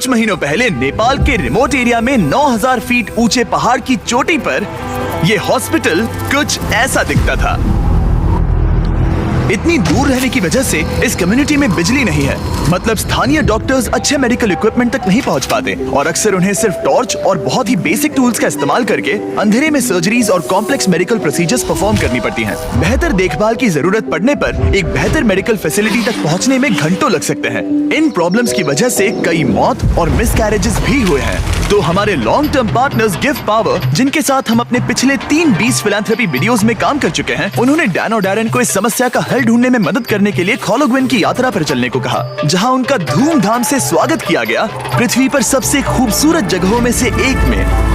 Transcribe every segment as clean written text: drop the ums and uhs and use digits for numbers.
कुछ महीनों पहले नेपाल के रिमोट एरिया में 9000 फीट ऊंचे पहाड़ की चोटी पर ये हॉस्पिटल कुछ ऐसा दिखता था। इतनी दूर रहने की वजह से इस कम्युनिटी में बिजली नहीं है, मतलब स्थानीय डॉक्टर्स अच्छे मेडिकल इक्विपमेंट तक नहीं पहुंच पाते और अक्सर उन्हें सिर्फ टॉर्च और बहुत ही बेसिक टूल्स का इस्तेमाल करके अंधेरे में सर्जरीज और कॉम्प्लेक्स मेडिकल प्रोसीजर्स परफॉर्म करनी पड़ती हैं। बेहतर देखभाल की जरूरत पड़ने पर एक बेहतर मेडिकल फैसिलिटी तक पहुँचने में घंटों लग सकते हैं। इन प्रॉब्लम्स की वजह से कई मौत और मिसकैरेजेस भी हुए हैं। तो हमारे long term partners gift power, जिनके साथ हम अपने पिछले 3 फिलैंथ्रोपी वीडियोस में काम कर चुके हैं, उन्होंने डैन और डैरेन को इस समस्या का हल ढूंढने में मदद करने के लिए खोलोग्विन की यात्रा पर चलने को कहा, जहां उनका धूमधाम से स्वागत किया गया पृथ्वी पर सबसे खूबसूरत जगहों में से एक में।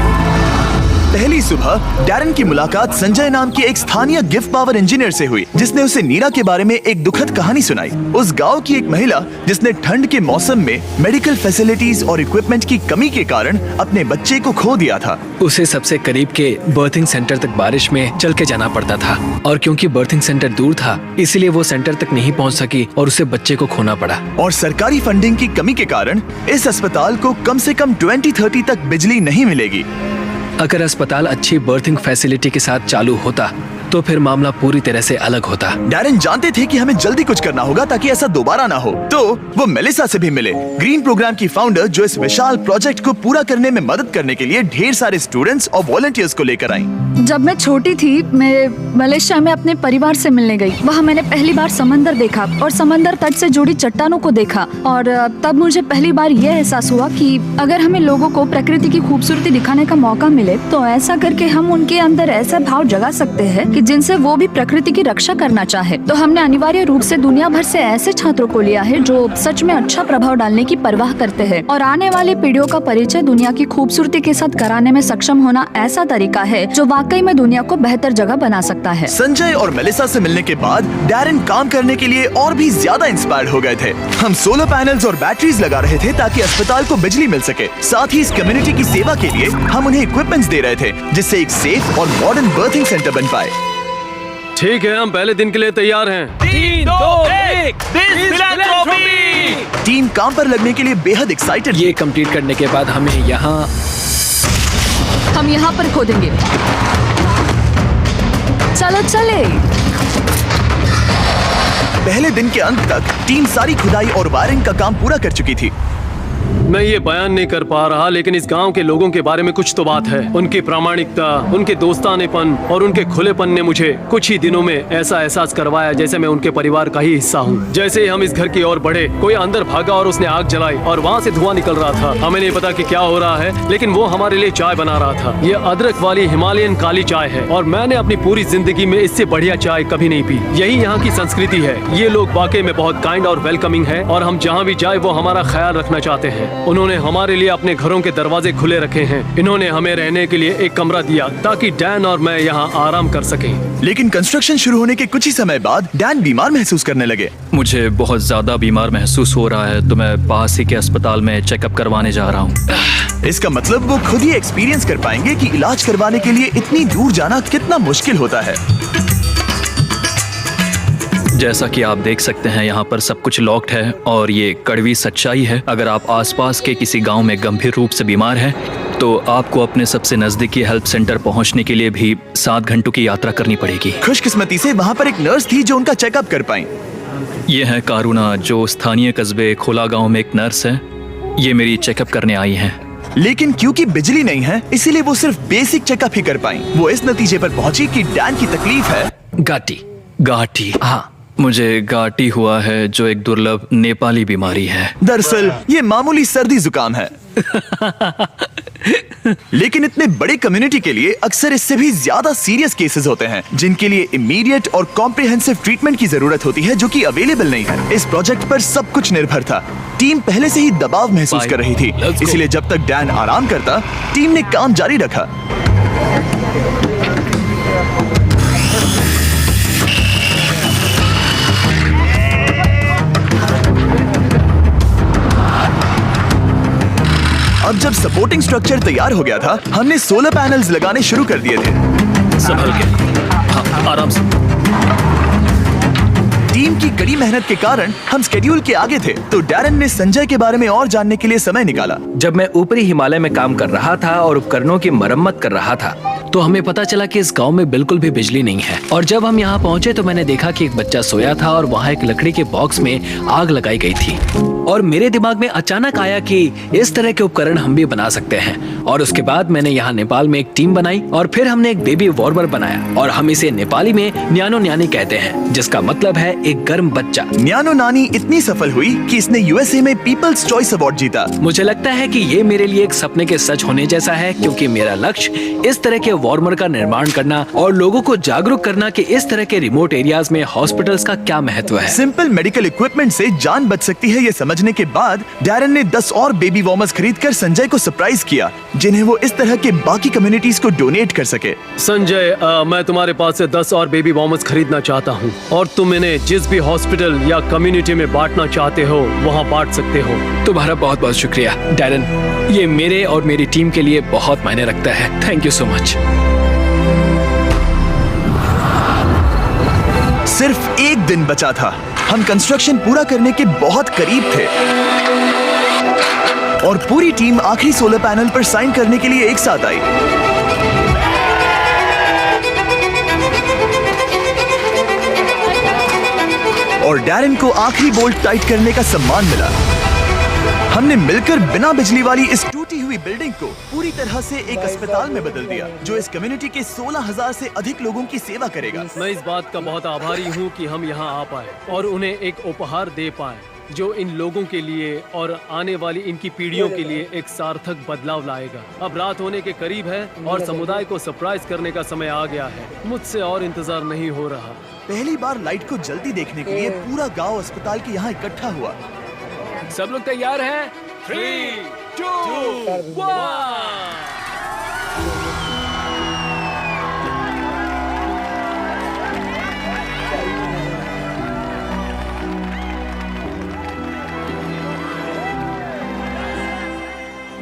पहली सुबह डैरेन की मुलाकात संजय नाम की एक स्थानीय गिफ्ट पावर इंजीनियर से हुई, जिसने उसे नीरा के बारे में एक दुखद कहानी सुनाई। उस गांव की एक महिला जिसने ठंड के मौसम में मेडिकल फैसिलिटीज और इक्विपमेंट की कमी के कारण अपने बच्चे को खो दिया था। उसे सबसे करीब के बर्थिंग सेंटर तक बारिश में चल के जाना पड़ता था और क्योंकि बर्थिंग सेंटर दूर था, इसलिए वो सेंटर तक नहीं पहुंच सकी और उसे बच्चे को खोना पड़ा। और सरकारी फंडिंग की कमी के कारण इस अस्पताल को कम से कम 2030 तक बिजली नहीं मिलेगी। अगर अस्पताल अच्छी बर्थिंग फैसिलिटी के साथ चालू होता तो फिर मामला पूरी तरह से अलग होता। डैरेन जानते थे कि हमें जल्दी कुछ करना होगा ताकि ऐसा दोबारा ना हो, तो वो मेलिसा से भी मिले, ग्रीन प्रोग्राम की फाउंडर, जो इस विशाल प्रोजेक्ट को पूरा करने में मदद करने के लिए ढेर सारे स्टूडेंट्स और वॉलंटियर्स को लेकर आई। जब मैं छोटी थी, मैं मलेशिया में अपने परिवार से मिलने गई। वहाँ मैंने पहली बार समंदर देखा और समंदर तट से जुड़ी चट्टानों को देखा और तब मुझे पहली बार यह एहसास हुआ कि अगर हमें लोगों को प्रकृति की खूबसूरती दिखाने का मौका मिले तो ऐसा करके हम उनके अंदर ऐसा भाव जगा सकते हैं कि जिनसे वो भी प्रकृति की रक्षा करना चाहे। तो हमने अनिवार्य रूप से दुनिया भर से ऐसे छात्रों को लिया है जो सच में अच्छा प्रभाव डालने की परवाह करते हैं और आने वाली पीढ़ियों का परिचय दुनिया की खूबसूरती के साथ कराने में सक्षम होना ऐसा तरीका है जो वाकई में दुनिया को बेहतर जगह बना सकता है। संजय और मेलिसा से मिलने के बाद डैरेन काम करने के लिए और भी ज्यादा इंस्पायर्ड हो गए थे। हम सोलर पैनल्स और बैटरीज लगा रहे थे ताकि अस्पताल को बिजली मिल सके। साथ ही इस कम्युनिटी की सेवा के लिए हम उन्हें इक्विपमेंट्स दे रहे थे, जिससे एक सेफ और मॉडर्न बर्थिंग सेंटर बन पाए। ठीक है, हम पहले दिन के लिए तैयार हैं। 3, 2, 1 टीम काम पर लगने के लिए बेहद एक्साइटेड। ये कंप्लीट करने के बाद हम यहाँ पर खोदेंगे। चलो चले। पहले दिन के अंत तक टीम सारी खुदाई और वायरिंग का काम पूरा कर चुकी थी। मैं ये बयान नहीं कर पा रहा, लेकिन इस गांव के लोगों के बारे में कुछ तो बात है। उनकी प्रामाणिकता, उनके दोस्तानेपन और उनके खुलेपन ने मुझे कुछ ही दिनों में ऐसा एहसास करवाया जैसे मैं उनके परिवार का ही हिस्सा हूँ। जैसे ही हम इस घर की ओर बढ़े, कोई अंदर भागा और उसने आग जलाई और वहाँ से धुआं निकल रहा था। हमें नहीं पता कि क्या हो रहा है, लेकिन वो हमारे लिए चाय बना रहा था। ये अदरक वाली हिमालयन काली चाय है और मैंने अपनी पूरी जिंदगी में इससे बढ़िया चाय कभी नहीं पी। यही यहाँ की संस्कृति है। ये लोग वाकई में बहुत काइंड और वेलकमिंग है और हम जहाँ भी जाए वो हमारा ख्याल रखना चाहते हैं। उन्होंने हमारे लिए अपने घरों के दरवाजे खुले रखे हैं। इन्होंने हमें रहने के लिए एक कमरा दिया ताकि डैन और मैं यहाँ आराम कर सकें। लेकिन कंस्ट्रक्शन शुरू होने के कुछ ही समय बाद डैन बीमार महसूस करने लगे। मुझे बहुत ज्यादा बीमार महसूस हो रहा है, तो मैं पास ही के अस्पताल में चेकअप करवाने जा रहा हूँ। इसका मतलब वो खुद ही एक्सपीरियंस कर पाएंगे कि इलाज करवाने के लिए इतनी दूर जाना कितना मुश्किल होता है। जैसा कि आप देख सकते हैं, यहाँ पर सब कुछ लॉक्ड है और ये कड़वी सच्चाई है। अगर आप आसपास के किसी गांव में गंभीर रूप से बीमार हैं, तो आपको अपने सबसे नजदीकी हेल्प सेंटर पहुंचने के लिए भी 7 घंटों की यात्रा करनी पड़ेगी। खुशकिस्मती से वहाँ पर एक नर्स थी जो उनका चेकअप कर पाई। ये है कारुना, जो स्थानीय कस्बे खोला गाँव में एक नर्स है। ये मेरी चेकअप करने आई है। लेकिन क्योंकि बिजली नहीं है, इसीलिए वो सिर्फ बेसिक चेकअप ही कर पाई। वो इस नतीजे पर पहुंची कि डैन की तकलीफ है गाठी। हाँ, मुझे गाठी हुआ है, जो एक दुर्लभ नेपाली बीमारी है। दरअसल ये मामूली सर्दी जुकाम है। लेकिन इतने बड़े कम्युनिटी के लिए अक्सर इससे भी ज्यादा सीरियस केसेस होते हैं, जिनके लिए इमीडिएट और कॉम्प्रिहेंसिव ट्रीटमेंट की जरूरत होती है, जो कि अवेलेबल नहीं है। इस प्रोजेक्ट पर सब कुछ निर्भर था। टीम पहले से ही दबाव महसूस कर रही थी, इसलिए जब तक डैन आराम करता, टीम ने काम जारी रखा। अब जब सपोर्टिंग स्ट्रक्चर तैयार हो गया था, हमने सोलर पैनल्स लगाने शुरू कर दिए थे। संभल के, हाँ, आराम से। टीम की कड़ी मेहनत के कारण हम स्केड्यूल के आगे थे, तो डैरन ने संजय के बारे में और जानने के लिए समय निकाला। जब मैं ऊपरी हिमालय में काम कर रहा था और उपकरणों की मरम्मत कर रहा था, तो हमें पता चला कि इस गांव में बिल्कुल भी बिजली नहीं है। और जब हम यहाँ पहुँचे तो मैंने देखा कि एक बच्चा सोया था और वहाँ एक लकड़ी के बॉक्स में आग लगाई गई थी। और मेरे दिमाग में अचानक आया कि इस तरह के उपकरण हम भी बना सकते हैं। और उसके बाद मैंने यहाँ नेपाल में एक टीम बनाई और फिर हमने एक बेबी वार्मर बनाया, और हम इसे नेपाली में न्यानो न्यानी कहते हैं, जिसका मतलब है एक गर्म बच्चा। न्यानो नानी इतनी सफल हुई कि इसने यूएसए में पीपल्स चॉइस अवार्ड जीता। मुझे लगता है कि ये मेरे लिए एक सपने के सच होने जैसा है, क्योंकि मेरा लक्ष्य इस तरह के वार्मर का निर्माण करना और लोगों को जागरूक करना कि इस तरह के रिमोट एरियाज में हॉस्पिटल्स का क्या महत्व है। सिंपल मेडिकल इक्विपमेंट से जान बच सकती है, ये समझने के बाद डैरन ने 10 और बेबी वार्मर्स खरीदकर संजय को सरप्राइज किया, जिन्हें वो इस तरह के बाकी कम्युनिटीज को डोनेट कर सके। संजय, मैं तुम्हारे पास से 10 और बेबी वार्मर्स खरीदना चाहता हूँ, और तुम इन्हें जिस भी हॉस्पिटल या कम्युनिटी में बांटना चाहते हो वहाँ बांट सकते हो। तुम्हारा बहुत बहुत शुक्रिया डैरन, ये मेरे और मेरी टीम के लिए बहुत मायने रखता है। Thank you so much. सिर्फ एक दिन बचा था, हम कंस्ट्रक्शन पूरा करने के बहुत करीब थे और पूरी टीम आखिरी सोलर पैनल पर साइन करने के लिए एक साथ आई। और डैरन को आखिरी बोल्ट टाइट करने का सम्मान मिला। हमने मिलकर बिना बिजली वाली इस टूटी हुई बिल्डिंग को पूरी तरह से एक अस्पताल में बदल दिया, जो इस कम्युनिटी के 16,000 से अधिक लोगों की सेवा करेगा। मैं इस बात का बहुत आभारी हूँ कि हम यहाँ आ पाए और उन्हें एक उपहार दे पाए, जो इन लोगों के लिए और आने वाली इनकी पीढ़ियों के लिए एक सार्थक बदलाव लाएगा। अब रात होने के करीब है और समुदाय को सरप्राइज करने का समय आ गया है। मुझसे और इंतजार नहीं हो रहा। पहली बार लाइट को जल्दी देखने के लिए पूरा गांव अस्पताल के यहाँ इकट्ठा हुआ। सब लोग तैयार हैं? 3, 2, 1।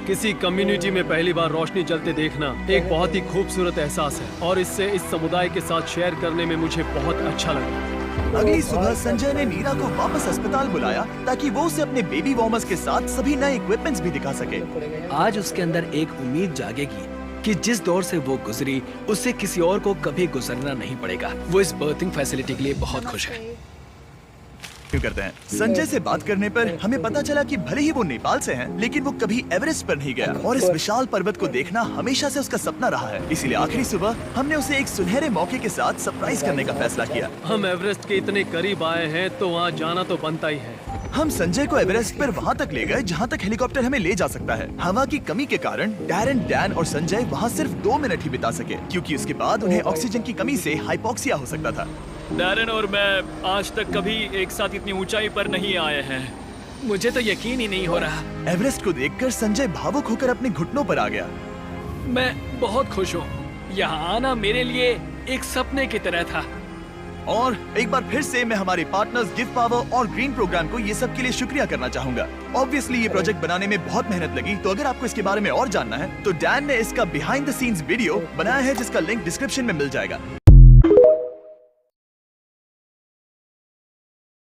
किसी कम्युनिटी में पहली बार रोशनी जलते देखना एक बहुत ही खूबसूरत एहसास है, और इससे इस समुदाय के साथ शेयर करने में मुझे बहुत अच्छा लगा। अगली सुबह संजय ने नीरा को वापस अस्पताल बुलाया ताकि वो उसे अपने बेबी वार्मर्स के साथ सभी नए इक्विपमेंट्स भी दिखा सके। आज उसके अंदर एक उम्मीद जागेगी कि जिस दौर से वो गुजरी, उससे किसी और को कभी गुजरना नहीं पड़ेगा। वो इस बर्थिंग फैसिलिटी के लिए बहुत खुश है। क्यों करते हैं? संजय से बात करने पर हमें पता चला कि भले ही वो नेपाल से हैं, लेकिन वो कभी एवरेस्ट पर नहीं गया और इस विशाल पर्वत को देखना हमेशा से उसका सपना रहा है। इसीलिए आखिरी सुबह हमने उसे एक सुनहरे मौके के साथ सरप्राइज करने का फैसला किया। हम एवरेस्ट के इतने करीब आए हैं तो वहाँ जाना तो बनता ही है। हम संजय को एवरेस्ट पर वहाँ तक ले गए जहाँ तक हेलीकॉप्टर हमें ले जा सकता है। हवा की कमी के कारण डैरन, डैन और संजय वहाँ सिर्फ 2 मिनट ही बिता सके, क्योंकि उसके बाद उन्हें ऑक्सीजन की कमी से हाइपोक्सिया हो सकता था। डैरन और मैं आज तक कभी एक साथ इतनी ऊंचाई पर नहीं आए हैं। मुझे तो यकीन ही नहीं हो रहा। एवरेस्ट को देखकर संजय भावुक होकर अपने घुटनों पर आ गया। मैं बहुत खुश हूँ। यहाँ आना मेरे लिए एक सपने की तरह था। और एक बार फिर से मैं हमारे पार्टनर्स गिव पावर और ग्रीन प्रोग्राम को ये सब के लिए शुक्रिया करना चाहूंगा। ऑब्वियसली ये प्रोजेक्ट बनाने में बहुत मेहनत लगी, तो अगर आपको इसके बारे में और जानना है तो डैन ने इसका बिहाइंड द सीन्स वीडियो बनाया है, जिसका लिंक डिस्क्रिप्शन में मिल जाएगा।